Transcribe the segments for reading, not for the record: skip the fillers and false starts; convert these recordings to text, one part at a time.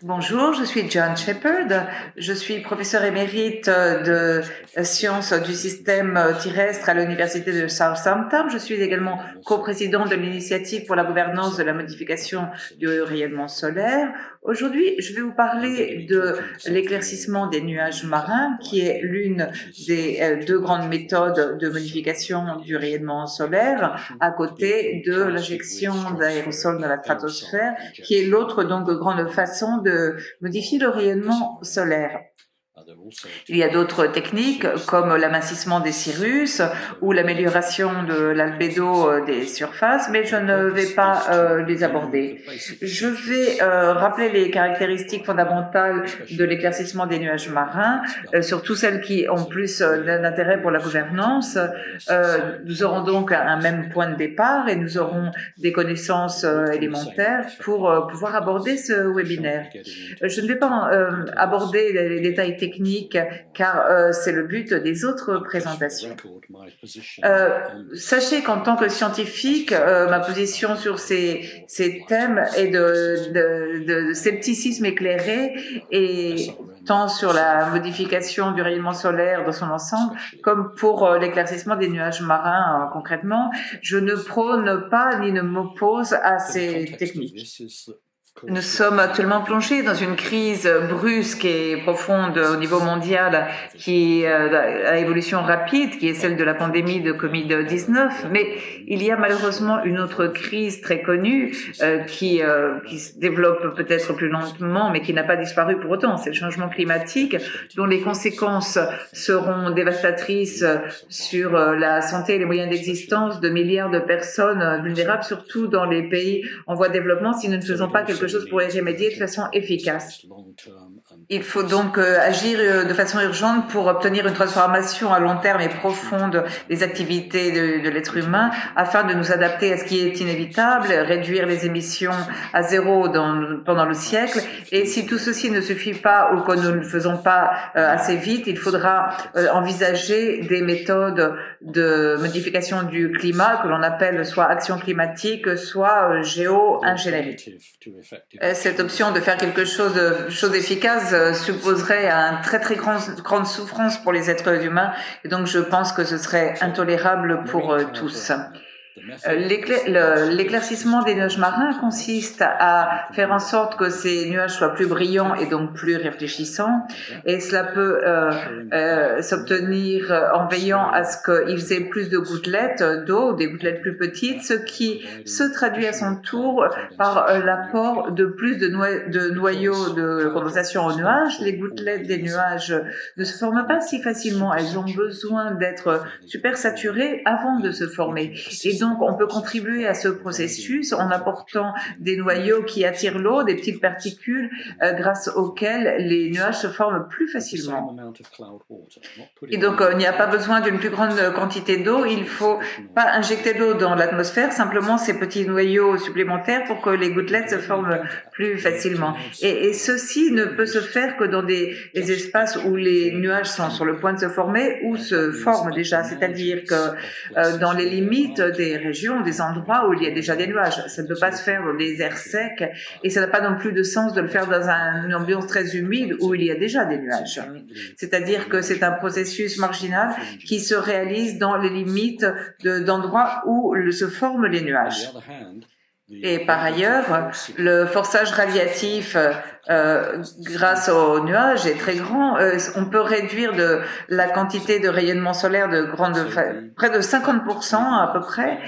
Bonjour, je suis John Shepherd. Je suis professeur émérite de sciences du système terrestre à l'Université de Southampton. Je suis également coprésident de l'initiative pour la gouvernance de la modification du rayonnement solaire. Aujourd'hui, je vais vous parler de l'éclaircissement des nuages marins, qui est l'une des deux grandes méthodes de modification du rayonnement solaire, à côté de l'injection d'aérosols dans la stratosphère, qui est l'autre donc grande façon de modifier le rayonnement solaire. Il y a d'autres techniques comme l'amincissement des cirrus ou l'amélioration de l'albédo des surfaces, mais je ne vais pas les aborder. Je vais rappeler les caractéristiques fondamentales de l'éclaircissement des nuages marins, surtout celles qui ont plus d'intérêt pour la gouvernance. Nous aurons donc un même point de départ et nous aurons des connaissances élémentaires pour pouvoir aborder ce webinaire. Je ne vais pas aborder les détails techniques car c'est le but des autres présentations. Sachez qu'en tant que scientifique, ma position sur ces thèmes est de scepticisme éclairé et tant sur la modification du rayonnement solaire dans son ensemble, comme pour l'éclaircissement des nuages marins concrètement. Je ne prône pas ni ne m'oppose à ces techniques. Nous sommes actuellement plongés dans une crise brusque et profonde au niveau mondial qui à évolution rapide, qui est celle de la pandémie de Covid-19, mais il y a malheureusement une autre crise très connue qui se développe peut-être plus lentement, mais qui n'a pas disparu pour autant. C'est le changement climatique, dont les conséquences seront dévastatrices sur la santé et les moyens d'existence de milliards de personnes vulnérables, surtout dans les pays en voie de développement, si nous ne faisons pas quelque chose pour y remédier de façon efficace. Il faut donc agir de façon urgente pour obtenir une transformation à long terme et profonde des activités de l'être humain afin de nous adapter à ce qui est inévitable, réduire les émissions à zéro pendant le siècle. Et si tout ceci ne suffit pas ou que nous ne le faisons pas assez vite, il faudra envisager des méthodes de modification du climat que l'on appelle soit action climatique, soit géo-ingénierie. Cette option de faire quelque chose efficace supposerait une très grande souffrance pour les êtres humains et donc je pense que ce serait intolérable pour tous. L'éclaircissement des nuages marins consiste à faire en sorte que ces nuages soient plus brillants et donc plus réfléchissants, et cela peut s'obtenir en veillant à ce qu'ils aient plus de gouttelettes d'eau, des gouttelettes plus petites, ce qui se traduit à son tour par l'apport de plus de noyaux de condensation aux nuages. Les gouttelettes des nuages ne se forment pas si facilement, elles ont besoin d'être super saturées avant de se former. Et donc, on peut contribuer à ce processus en apportant des noyaux qui attirent l'eau, des petites particules grâce auxquelles les nuages se forment plus facilement. Et donc, il n'y a pas besoin d'une plus grande quantité d'eau. Il ne faut pas injecter d'eau dans l'atmosphère, simplement ces petits noyaux supplémentaires pour que les gouttelettes se forment plus facilement. Et ceci ne peut se faire que dans des espaces où les nuages sont sur le point de se former ou se forment déjà, c'est-à-dire que dans les limites des régions, des endroits où il y a déjà des nuages. Ça ne peut pas se faire dans des airs secs et ça n'a pas non plus de sens de le faire dans une ambiance très humide où il y a déjà des nuages. C'est-à-dire que c'est un processus marginal qui se réalise dans les limites d'endroits où se forment les nuages. Et par ailleurs, le forçage radiatif grâce aux nuages est très grand. On peut réduire la quantité de rayonnement solaire près de 50% à peu près,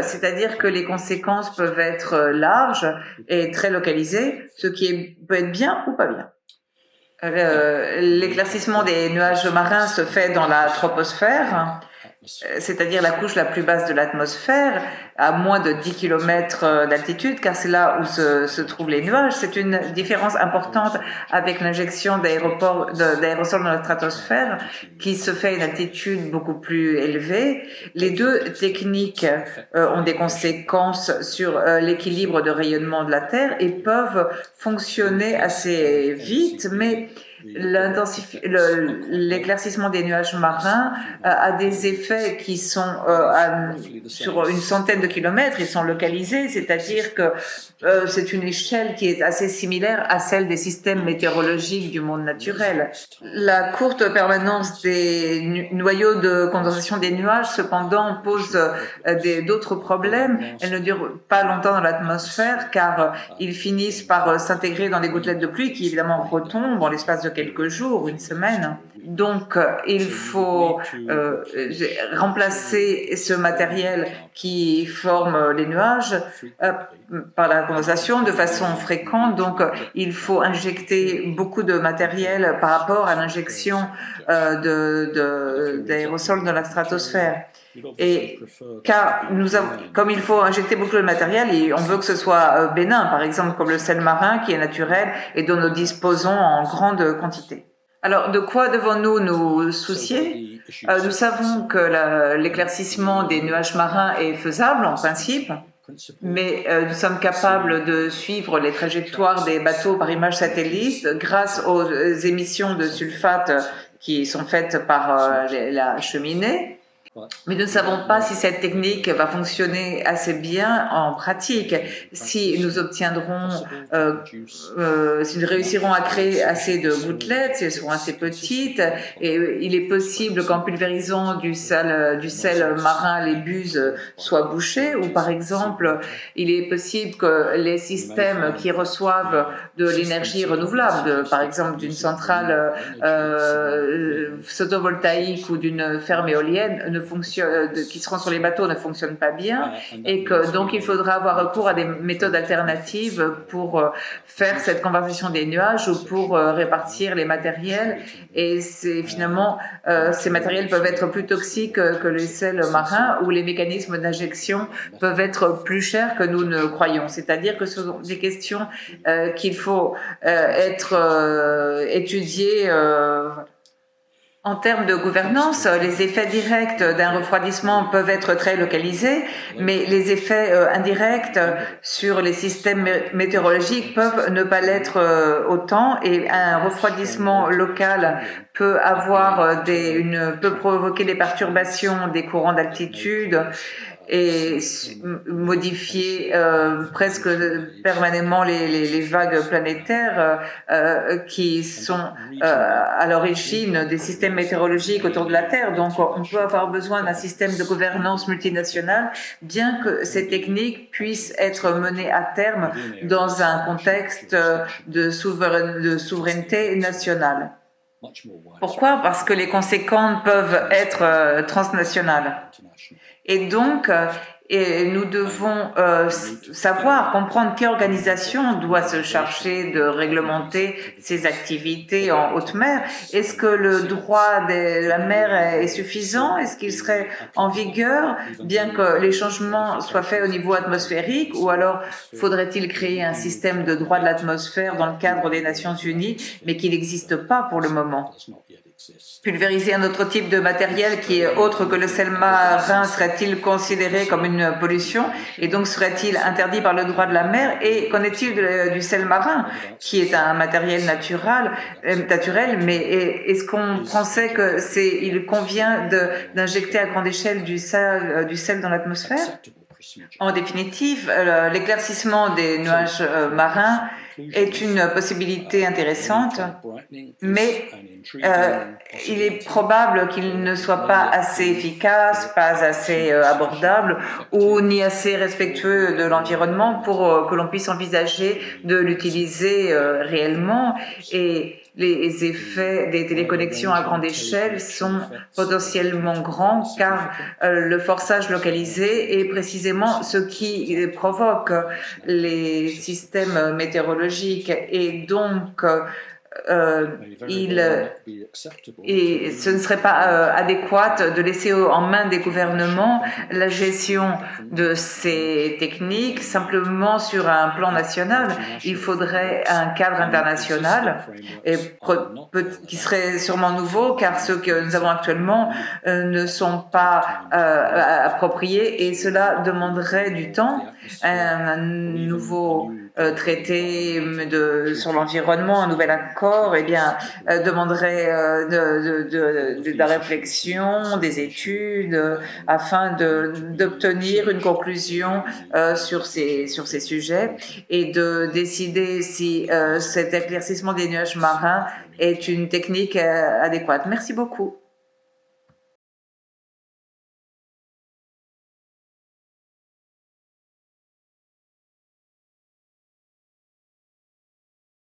c'est-à-dire que les conséquences peuvent être larges et très localisées, ce qui peut être bien ou pas bien. L'éclaircissement des nuages marins se fait dans la troposphère, c'est-à-dire la couche la plus basse de l'atmosphère, à moins de 10 km d'altitude, car c'est là où se trouvent les nuages. C'est une différence importante avec l'injection d'aérosols dans la stratosphère, qui se fait à une altitude beaucoup plus élevée. Les deux techniques ont des conséquences sur l'équilibre de rayonnement de la Terre et peuvent fonctionner assez vite, mais l'éclaircissement des nuages marins a des effets qui sont sur une centaine de kilomètres, ils sont localisés, c'est-à-dire que c'est une échelle qui est assez similaire à celle des systèmes météorologiques du monde naturel. La courte permanence des noyaux de condensation des nuages, cependant, pose d'autres problèmes. Elles ne durent pas longtemps dans l'atmosphère car ils finissent par s'intégrer dans des gouttelettes de pluie qui évidemment retombent en l'espace de quelques jours, une semaine. Donc, il faut remplacer ce matériel qui forme les nuages par la condensation de façon fréquente. Donc, il faut injecter beaucoup de matériel par rapport à l'injection d'aérosols dans la stratosphère. Et car comme il faut injecter beaucoup de matériel et on veut que ce soit bénin, par exemple comme le sel marin qui est naturel et dont nous disposons en grande quantité. Alors, de quoi devons-nous nous soucier? Nous savons que l'éclaircissement des nuages marins est faisable en principe, mais nous sommes capables de suivre les trajectoires des bateaux par images satellites grâce aux émissions de sulfate qui sont faites par la cheminée. Mais nous ne savons pas si cette technique va fonctionner assez bien en pratique, si nous obtiendrons, si nous réussirons à créer assez de gouttelettes, si elles seront assez petites. Et il est possible qu'en pulvérisant du sel marin, les buses soient bouchées, ou par exemple, il est possible que les systèmes qui reçoivent de l'énergie renouvelable, par exemple d'une centrale photovoltaïque ou d'une ferme éolienne, qui seront sur les bateaux ne fonctionnent pas bien et que donc il faudra avoir recours à des méthodes alternatives pour faire cette conversion des nuages ou pour répartir les matériels et finalement ces matériels peuvent être plus toxiques que les sels marins ou les mécanismes d'injection peuvent être plus chers que nous ne croyons. C'est-à-dire que ce sont des questions qu'il faut étudier en termes de gouvernance, les effets directs d'un refroidissement peuvent être très localisés, mais les effets indirects sur les systèmes météorologiques peuvent ne pas l'être autant et un refroidissement local peut peut provoquer des perturbations des courants d'altitude et modifier presque permanemment les vagues planétaires qui sont à l'origine des systèmes météorologiques autour de la Terre. Donc on peut avoir besoin d'un système de gouvernance multinationale, bien que ces techniques puissent être menées à terme dans un contexte de souveraineté nationale. Pourquoi? Parce que les conséquences peuvent être transnationales. Et donc, nous devons comprendre quelle organisation doit se charger de réglementer ces activités en haute mer. Est-ce que le droit de la mer est suffisant? Est-ce qu'il serait en vigueur, bien que les changements soient faits au niveau atmosphérique? Ou alors faudrait-il créer un système de droit de l'atmosphère dans le cadre des Nations Unies, mais qui n'existe pas pour le moment? Pulvériser un autre type de matériel qui est autre que le sel marin serait-il considéré comme une pollution et donc serait-il interdit par le droit de la mer? Et qu'en est-il du sel marin qui est un matériel naturel, mais est-ce qu'on pensait que il convient d'injecter à grande échelle du sel dans l'atmosphère? En définitive, l'éclaircissement des nuages marins est une possibilité intéressante, mais il est probable qu'il ne soit pas assez efficace, pas assez abordable ou ni assez respectueux de l'environnement pour que l'on puisse envisager de l'utiliser réellement. Et les effets des téléconnexions à grande échelle sont potentiellement grands car le forçage localisé est précisément ce qui provoque les systèmes météorologiques et donc et ce ne serait pas adéquat de laisser en main des gouvernements la gestion de ces techniques simplement sur un plan national. Il faudrait un cadre international qui serait sûrement nouveau car ceux que nous avons actuellement ne sont pas appropriés et cela demanderait du temps. Un nouveau traité sur l'environnement, un nouvel accord, eh bien, demanderait de la réflexion, des études, afin d'obtenir une conclusion sur ces sujets et de décider si cet éclaircissement des nuages marins est une technique adéquate. Merci beaucoup.